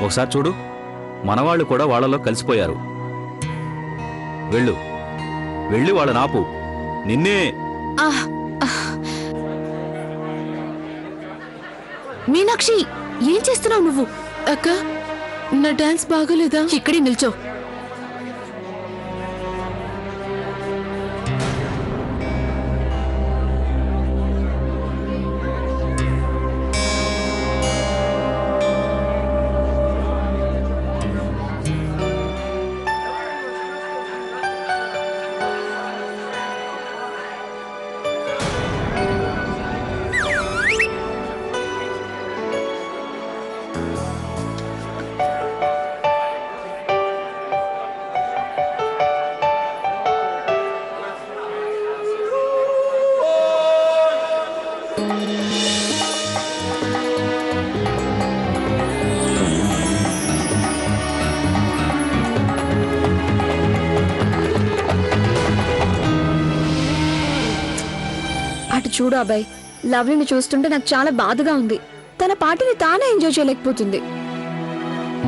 ఒకసారి చూడు, మనవాళ్ళు కూడా వాళ్ళలో కలిసిపోయారు. వెళ్ళు, వెళ్ళి వాళ్ళ నాపు. నిన్నే. మీనాక్షి, ఏం చేస్తున్నావు నువ్వు? అక్క, నా డాన్స్ బాగోలేదా? ఇక్కడే నిల్చో. అటు చూడు అబ్బాయి, లవ్లీని చూస్తుంటే నాకు చాలా బాధగా ఉంది. తన పార్టీని తానే ఎంజాయ్ చేయలేకపోతుంది.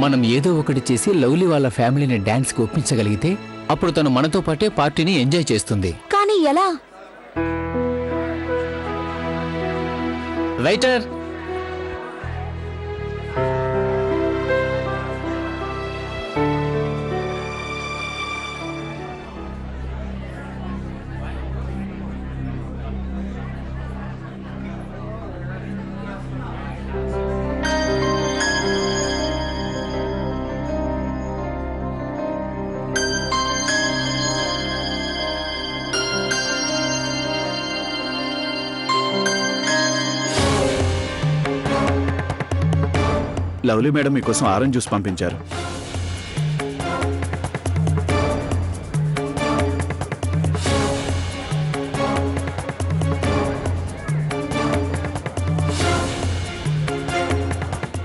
మనం ఏదో ఒకటి చేసి లవ్లీ వాళ్ళ ఫ్యామిలీని డాన్స్కి ఒప్పించగలిగితే అప్పుడు తను మనతో పాటే పార్టీని ఎంజాయ్ చేస్తుంది. కానీ ఎలా? రైటర్, లవ్లీ మేడం మీకోసం ఆరెంజ్ జ్యూస్ పంపించారు.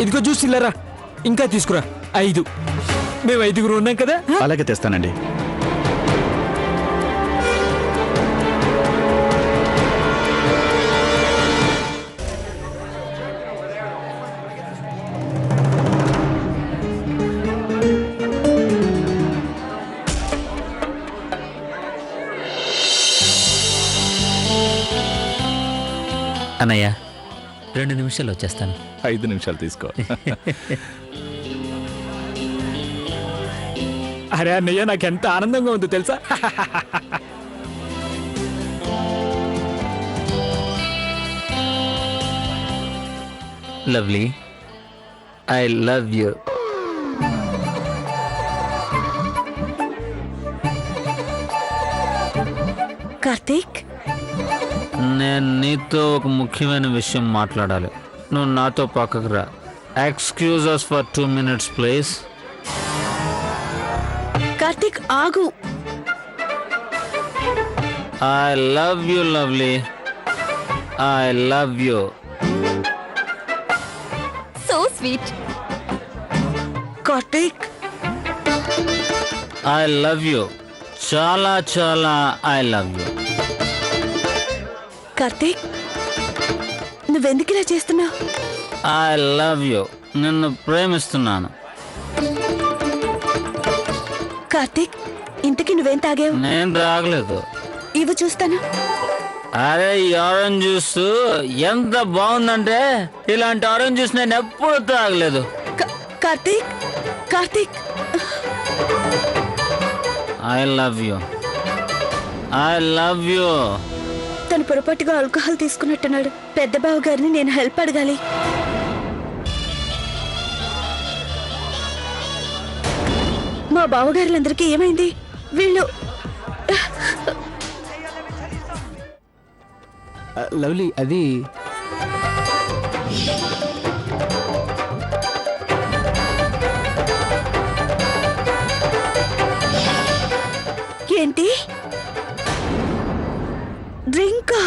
ఇదిగో జ్యూస్ ఇల్లరా, ఇంకా తీసుకురా. 5. మేము 5గురు ఉన్నాం కదా. అలాగే తెస్తానండి. అన్నయ్య 2 నిమిషాలు వచ్చేస్తాను. 5 నిమిషాలు తీసుకో. అరే అన్నయ్య, నాకెంత ఆనందంగా ఉందో తెలుసా? Lovely, I love you. Karthik, నేను నీతో ఒక ముఖ్యమైన విషయం మాట్లాడాలి. నువ్వు నాతో పక్కకు రా. Excuse us for 2 minutes please. Karthik ఆగు. I love you lovely, I love you. So sweet. Karthik, I love you, చాలా చాలా ఐ లవ్ యూ. కార్తీక్, నువ్వెందుకు ఇలా చేస్తున్నావు? ఐ లవ్ యూ, నిన్ను ప్రేమిస్తున్నాను. కార్తీక్, ఇంతకీ నువ్వేం తాగావు? నేను తాగలేదు. ఇవి చూస్తాను. అరే, ఈ ఆరెంజ్ జ్యూస్ ఎంత బాగుందంటే ఇలాంటి ఆరెంజ్ జ్యూస్ నేను ఎప్పుడు తాగలేదు. Karthik, Karthik, I love you, I love you. తను పొరపాటుగా ఆల్కహాల్ తీసుకున్నట్టున్నాడు. పెద్ద బావ గారిని నేను హెల్ప్ అడగాలి. మా బావగారులందరికీ ఏమైంది? వీళ్ళు లవ్లీ, అది ఏంటి? డ్రింకా?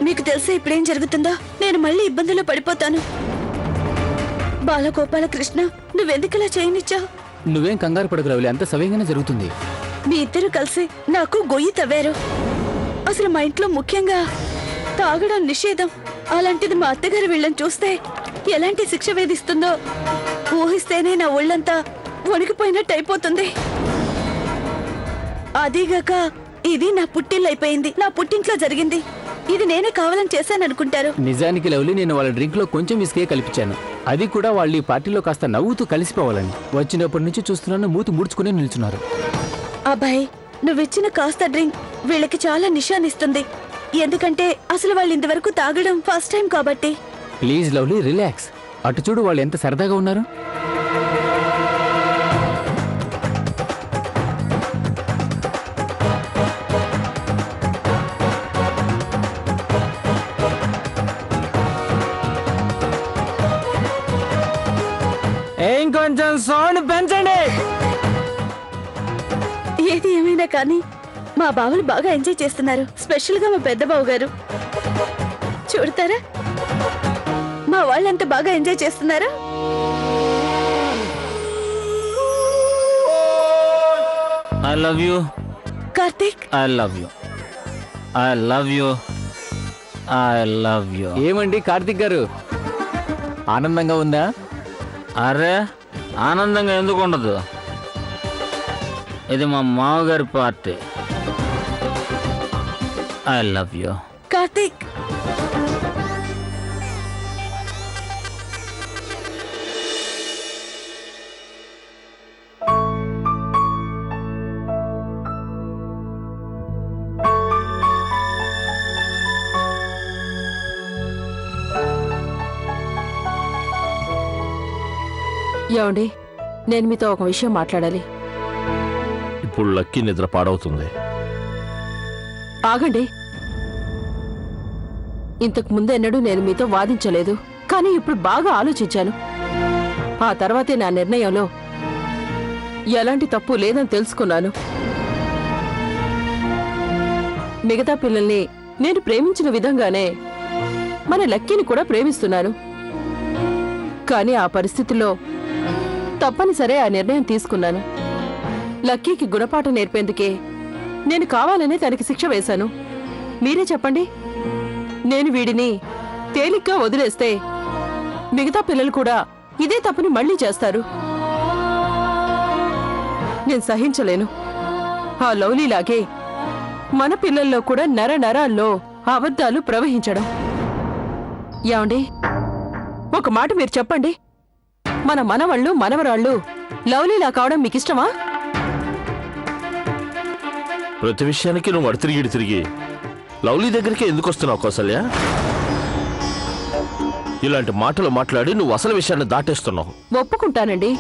మీకు తెలుసా ఇప్పుడేం జరుగుతుందో? నేను మళ్ళీ ఇబ్బందుల్లో పడిపోతాను. బాలగోపాలకృష్ణ, నువ్వెందుకలా చేయనిచ్చావు? నువ్వేం కంగారు పడకు లవ్లీ, అంత సవ్యంగానే జరుగుతుంది. మీ ఇద్దరు కలిసి నాకు గొయ్యి తవ్వారు. అసలు మా ఇంట్లో ముఖ్యంగా తాగడం నిషేధం. అలాంటిది మా అత్తగారు వీళ్ళని చూస్తే ఎలాంటి శిక్ష వేధిస్తుందో ఊహిస్తేనే నా ఒళ్ళంతా వణికిపోయినట్టు అయిపోతుంది. అదీగాక ఇది నా పుట్టిల్లు అయిపోయింది. నా పుట్టింట్లో జరిగింది. ఇది నేనే కావాలని చేశాననుకుంటారు. నిజానికి లవ్లీ నేను వాళ్ళ డ్రింక్ లో కొంచెం విసిగే కల్పించాను. అది కూడా వాళ్ళు ఈ పార్టీలో కాస్త నవ్వుతూ కలిసిపోవాలని. వచ్చినప్పటి నుంచి చూస్తున్నాను మూతి ముడుచుకుని నిల్చున్నారు. అబ్బాయి, నువ్విచ్చిన కాస్త డ్రింక్ వీళ్ళకి చాలా నిశానిస్తుంది. ఎందుకంటే అసలు వాళ్ళు ఇంతవరకు తాగడం ఫస్ట్ టైం కాబట్టి. Please lovely relax. అటు చూడు వాళ్ళు ఎంత సరదాగా ఉన్నారు. ఇంకొంచెం సౌండ్ పెంచండి. ఏది ఏమైనా కానీ మా బావలు బాగా ఎంజాయ్ చేస్తున్నారు. స్పెషల్ గా మా పెద్ద బావ గారు చూడతారా మా వాళ్ళు ఎంత బాగా ఎంజాయ్ చేస్తున్నారు. I love you Karthik, I love you I love you I love you. ఏమండి కార్తిక్ గారు, ఆనందంగా ఉందా? అరే ఆనందంగా ఎందుకు ఉండదు? ఇది మా మామగారి party. I love you. Karthik, ఏమండి, నేను మీతో ఒక విషయం మాట్లాడాలి. ఇప్పుడు లక్కీ నిద్ర పాడవుతుంది. ఆగండి. ఇంతకు ముందెన్నడూ నేను మీతో వాదించలేదు, కానీ ఇప్పుడు బాగా ఆలోచించాను. ఆ తర్వాతే నా నిర్ణయంలో ఎలాంటి తప్పు లేదని తెలుసుకున్నాను. మిగతా పిల్లల్ని నేను ప్రేమించిన విధంగానే మన లక్కీని కూడా ప్రేమిస్తున్నాను. కానీ ఆ పరిస్థితుల్లో తప్పనిసరే ఆ నిర్ణయం తీసుకున్నాను. లక్కీకి గుణపాఠం నేర్పేందుకే నేను కావాలనే తనకి శిక్ష వేశాను. మీరే చెప్పండి, నేను వీడిని తేలిగ్గా వదిలేస్తే మిగతా పిల్లలు కూడా ఇదే తప్పుని మళ్ళీ చేస్తారు. నేను సహించలేను. ఆ లవ్లీలాగే మన పిల్లల్లో కూడా నరాల్లో అబద్ధాలు ప్రవహించడం. ఏమండి, ఒక మాట మీరు చెప్పండి, మన మనవళ్ళు మనవరాళ్ళు లవ్లీలా కావడం మీకిష్టమా? ప్రతి విషయానికి నువ్వు తిరిగి లవ్లీ దగ్గరికి ఎందుకు వస్తున్నావు కౌసల్య? ఇలాంటి మాటలు మాట్లాడి నువ్వు అసలు విషయాన్ని దాటేస్తున్నావు. ఒప్పుకుంటానండి,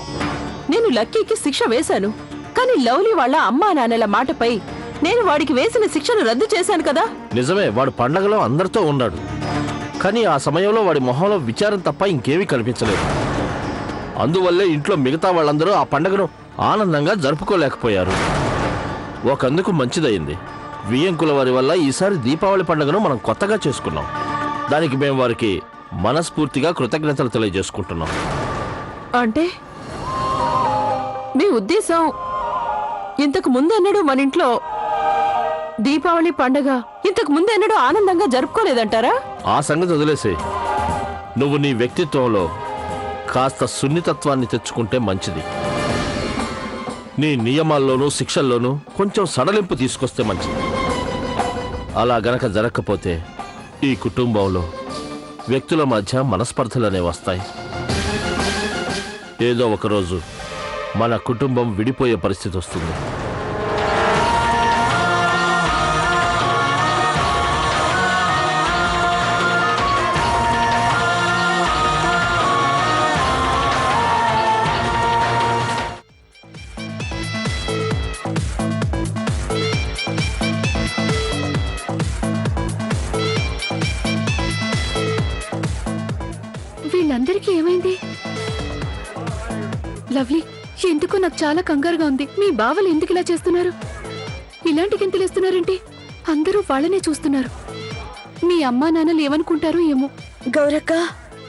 నేను లక్కీకి శిక్ష వేశాను. కానీ లవ్లీ వాళ్ళ అమ్మా నాన్నల మాటపై నేను వాడికి వేసిన శిక్షను రద్దు చేశాను కదా. నిజమే, వాడు పండగలో అందరితో ఉన్నాడు. కానీ ఆ సమయంలో వాడి మొహంలో విచారం తప్ప ఇంకేమీ కనిపించలేదు. అందువల్లే ఇంట్లో మిగతా వాళ్ళందరూ ఆ పండగను ఆనందంగా జరుపుకోలేకపోయారు. ఒకందుకు మంచిదయింది. వియ్యంకుల వారి వల్ల ఈసారి దీపావళి పండుగను మనం కొత్తగా చేసుకున్నాం. దానికి మేము వారికి మనస్ఫూర్తిగా కృతజ్ఞతలు తెలియజేసుకుంటున్నాం. అంటే మీ ఉద్దేశం ఇంతకు ముందెన్నడూ మన ఇంట్లో దీపావళి పండగ ఇంతకు ముందెన్నడూ ఆనందంగా జరుపుకోలేదంటారా? ఆ సంగతి వదిలేసే, నువ్వు నీ వ్యక్తిత్వంలో కాస్త సున్నితత్వాన్ని తెచ్చుకుంటే మంచిది. నీ నియమాల్లోనూ శిక్షల్లోనూ కొంచెం సడలింపు తీసుకొస్తే మంచిది. అలా గనక జరగకపోతే ఈ కుటుంబంలో వ్యక్తుల మధ్య మనస్పర్ధలనే వస్తాయి. ఏదో ఒకరోజు మన కుటుంబం విడిపోయే పరిస్థితి వస్తుంది. వీళ్ళందరికీ ఏమైంది? లవ్లీ, ఎందుకో నాకు చాలా కంగారుగా ఉంది. మీ బావలు ఎందుకు ఇలా చేస్తున్నారు? ఇలాంటి గింతలేస్తున్నారేంటి? అందరూ వాళ్ళనే చూస్తున్నారు. మీ అమ్మా నాన్నలు ఏమనుకుంటారో ఏమో. గౌరక్క,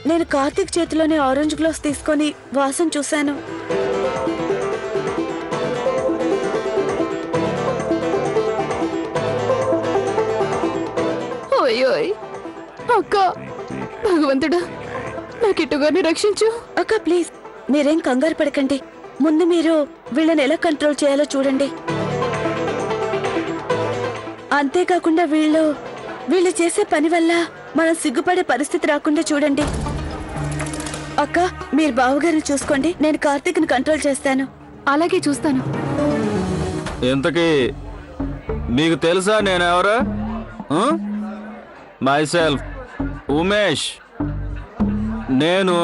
నేను కార్తీక్ చేతిలోనే ఆరెంజ్ గ్లోవ్స్ తీసుకొని వాసన చూశాను. ఓయ్ అక్క, భగవంతుడా నాకిట్టుగానే రక్షించు. అక్క ప్లీజ్ మీరేం కంగారు పడకండి. ముందు మీరు వీళ్ళని ఎలా కంట్రోల్ చేయాలో చూడండి. అంతేకాకుండా వీళ్ళు చేసే పని వల్ల మనం సిగ్గుపడే పరిస్థితి రాకుండా చూడండి. అక్క మీరు బావగారిని చూసుకోండి, నేను కార్తీక్ని కంట్రోల్ చేస్తాను. అలాగే చూస్తాను. ఇంతకీ మీకు తెలుసా నేనెవరు? మైసెల్ఫ్ ఉమేష్. నేను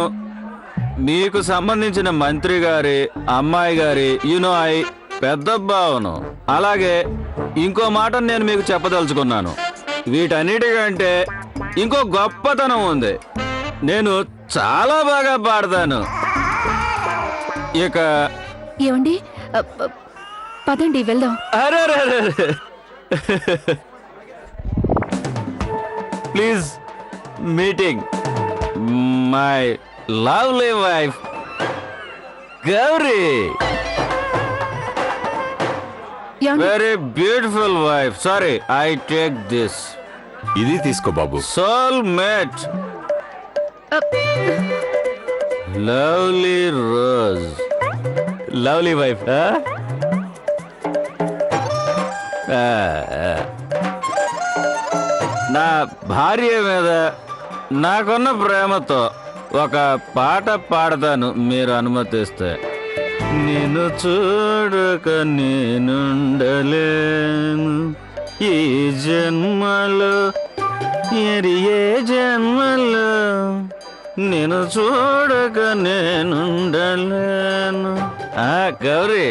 మీకు సంబంధించిన మంత్రి గారి అమ్మాయి గారి ఐ పెద్ద బావను. అలాగే ఇంకో మాట నేను మీకు చెప్పదలుచుకున్నాను. వీటన్నిటికంటే ఇంకో గొప్పతనం ఉంది. నేను చాలా బాగా పాడతాను. ఇక ఏమండి పదండి వెళ్దాం. అరే please meeting my lovely wife Gauri. ఏమండి? Very beautiful wife. Sorry, I take this. ఇది తీసుకో బాబు. Soul mate lovely rose. Lovely wife. నా భార్య మీద నాకున్న ప్రేమతో ఒక పాట పాడతాను, మీరు అనుమతిస్తే. నిన్ను చూడక నేనుండలేను ఈ జన్మలో, ఏ జన్మలో నిన్ను చూడక నేనుండలేను. గౌరీ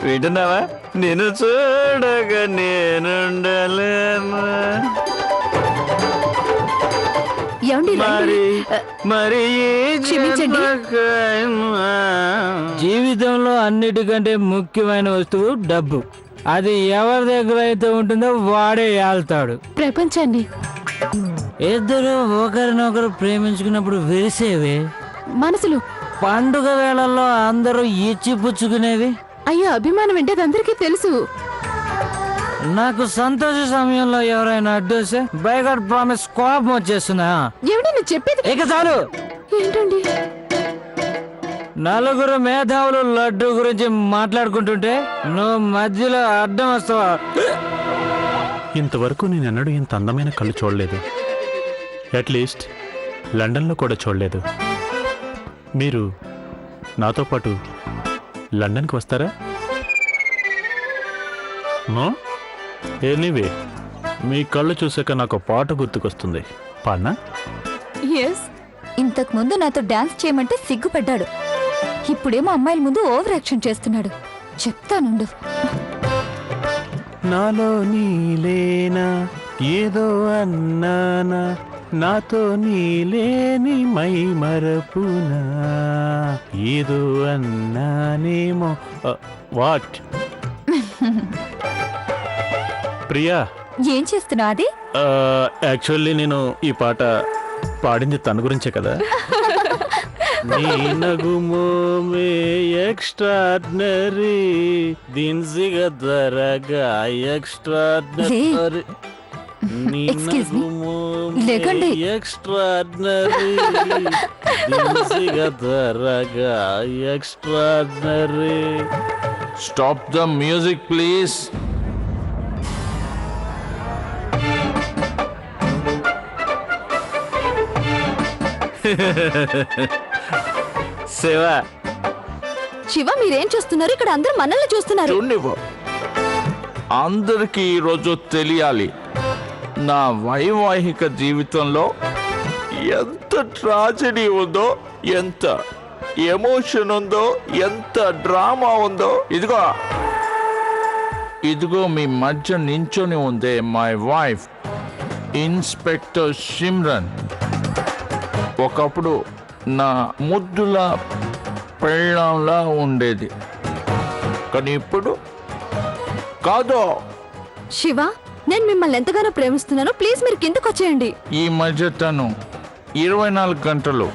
వింటున్నావా? నిన్ను చూడక నేనుండలేను. ఏమండి రండి. మరి క్షమించండి. జీవితంలో అన్నిటికంటే ముఖ్యమైన వస్తువు డబ్బు. అది ఎవరి దగ్గర అయితే ఉంటుందో వాడే ఏళ్తాడు ప్రపంచాన్ని. ఇద్దరు ఒకరినొకరు ప్రేమించుకున్నప్పుడు విరిసేవి మనసులు. పండుగ వేళల్లో అందరూ ఇచ్చిపుచ్చుకునేవి. అయ్యో అభిమానం అంటే అది అందరికీ తెలుసు. నాకు సంతోష సమయంలో ఎవరైనా అడ్డొస్తే బై గాడ్ ప్రామిస్ కోపం వచ్చేస్తున్నా. ఏమిటి నువ్వు చెప్పేది? ఇక చాలు. ఏంటండి? నలుగురు మేధావులు లడ్డు గురించి మాట్లాడుకుంటుంటే నువ్వు మధ్యలో అడ్డం వస్తావా? ఇంతవరకు నేనెన్నడూ ఇంత అందమైన కళ్ళు చూడలేదు. అట్లీస్ట్ లండన్లో కూడా చూడలేదు. మీరు నాతో పాటు లండన్కి వస్తారా? నో? ఎనీవే, మీ కళ్ళు చూసాక నాకు పాట గుర్తుకొస్తుంది. పాడనా? ఎస్. ఇంతకు ముందు నాతో డాన్స్ చేయమంటే సిగ్గుపడ్డాడు. ఇప్పుడేమో అమ్మాయిల ముందు ఓవర్ యాక్షన్ చేస్తున్నాడు. చెప్తానుండు. నాలో నీలేనా ఏదో అన్నానా, నాతో నీలేని మై మరపునా, ఏదో అన్నానేమో. వాట్? ప్రియా, ఏం చేస్తున్నా అది? యాక్చువల్లీ నేను ఈ పాట పాడింది తన గురించే కదా. నీ నగుమోమే ఎక్స్ట్రాడినరీ దిన్సిగా ధరగా ఎక్స్ట్రాడినరీ. నీ Excuse me. నగుమోమే లేకండి. ఎక్స్ట్రాడినరీ దిన్సిగా ధరగా extraordinary. Stop the music please. Shiva, Shiva మీరేం చూస్తున్నారు? ఇక్కడ అందరూ మనల్ని చూస్తున్నారు. చూడనివ్వు. అందరికీ ఈరోజు తెలియాలి, నా వైవాహిక జీవితంలో ఎంత ట్రాజడీ ఉందో, ఎంత ఎమోషన్ ఉందో, ఎంత డ్రామా ఉందో. ఇదిగో మీ మధ్య నించొని ఉందే మై వైఫ్, ఇన్స్పెక్టర్ సిమ్రన్. ఒకప్పుడు నా ముద్దుల పెళ్ళంలా ఉండేది, కానీ ఇప్పుడు కాదు. శివ నేను మిమ్మల్ని ఎంతగానో ప్రేమిస్తున్నాను. ప్లీజ్ మీరు కిందకు వచ్చేయండి. ఈ మధ్య తను 24 గంటలు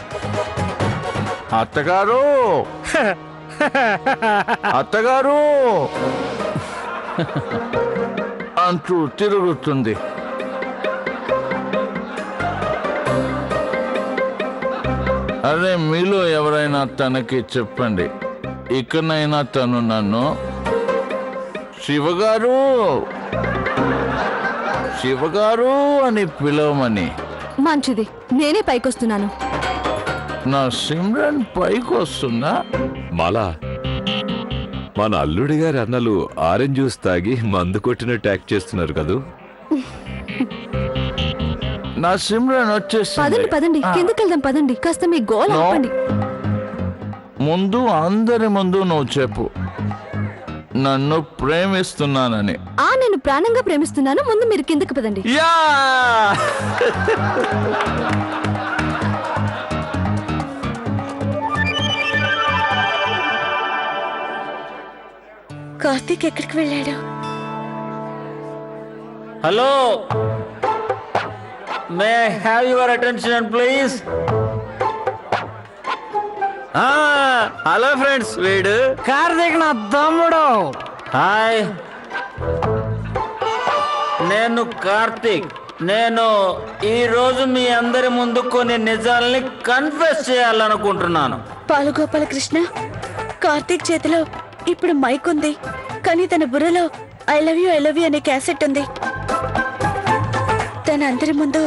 అత్తగారు అత్తగారు అంటూ తిరుగుతుంది. అరే మీలో ఎవరైనా తనకి చెప్పండి, ఇకనైనా తను నన్ను శివగారు శివగారు అని పిలవమని. మంచిది, నేనే పైకొస్తున్నాను. నా సిమ్రన్ పైకి వస్తుందా? మాలా, మన అల్లుడి గారి అన్నలు ఆరెంజ్ జ్యూస్ తాగి మందు కొట్టినట్టు యాక్ట్ చేస్తున్నారు కదూ. నా సిమ్రన్ వచ్చేసింది. పదండి పదండి, కిందకెళ్దాం పదండి. కాస్త మీ గోల్ No. ఆపండి. ముందు అందరి ముందు నువ్వు చెప్పు, నన్ను ప్రేమిస్తున్నానని. నేను ప్రాణంగా ప్రేమిస్తున్నాను. ముందు మీరు కిందకి పదండి. యా కార్తీక్ ఎక్కడికి వెళ్ళాడు? Hello, may have your attention please. Hello friends, వీడు కార్తీక్ నా తమ్ముడు. హాయ్, నేను కార్తీక్. నేను ఈ రోజు మీ అందరి ముందు కొన్ని నిజాలని కన్ఫెస్ చేయాలనుకుంటున్నాను. పాలుగోపాలకృష్ణ, కార్తీక్ చేతిలో ఇప్పుడు మైక్ ఉంది, కానీ తన బుర్రలో ఐ లవ్ యూ అనే క్యాసెట్ ఉంది. తన అందరి ముందు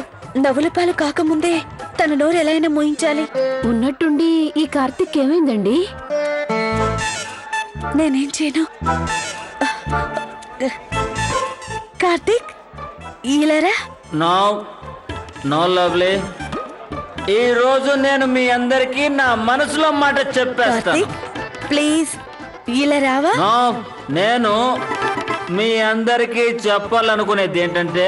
నవ్వుల పాలు కాకముందే తన నోరు ఎలా అయినా మూయించాలి. ఉన్నట్టుండి ఈ కార్తీక్ ఏమైందండి? నేనేం చేయను. కార్తీక్, ఇలారా. నో నో లవ్లీ, ఈ రోజు నేను మీ అందరికీ నా మనసులో మాట చెప్పేస్తాను. కార్తీక్ ప్లీజ్ ఇలా రావా? నో, నేను మీ అందరికీ చెప్పాలనుకునేది ఏంటంటే,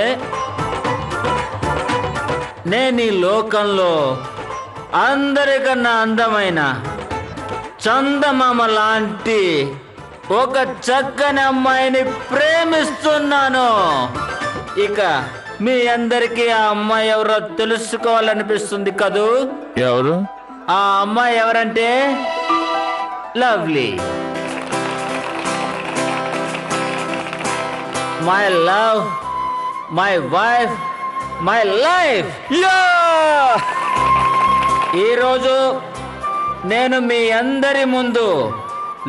నేను ఈ లోకంలో అందరికన్నా అందమైన చందమామ లాంటి ఒక చక్కని అమ్మాయిని ప్రేమిస్తున్నాను. ఇక మీ అందరికీ ఆ అమ్మాయి ఎవరో తెలుసుకోవాలనిపిస్తుంది కదూ. ఎవరు? ఆ అమ్మాయి ఎవరంటే lovely. My love, my wife, my life. ఈరోజు నేను మీ అందరి ముందు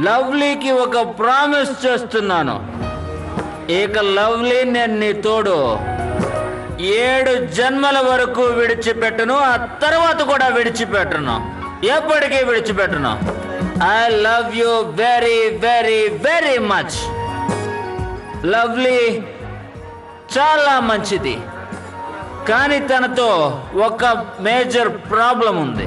లవ్లీకి ఒక ప్రామిస్ చేస్తున్నాను. ఇక లవ్లీ, నేను నీ తోడు 7 జన్మల వరకు విడిచిపెట్టను, ఆ తర్వాత కూడా విడిచిపెట్టను, ఎప్పటికీ విడిచిపెట్టను. I love you very very very much. Lovely చాలా మంచిది, కానీ తనతో ఒక మేజర్ ప్రాబ్లం ఉంది.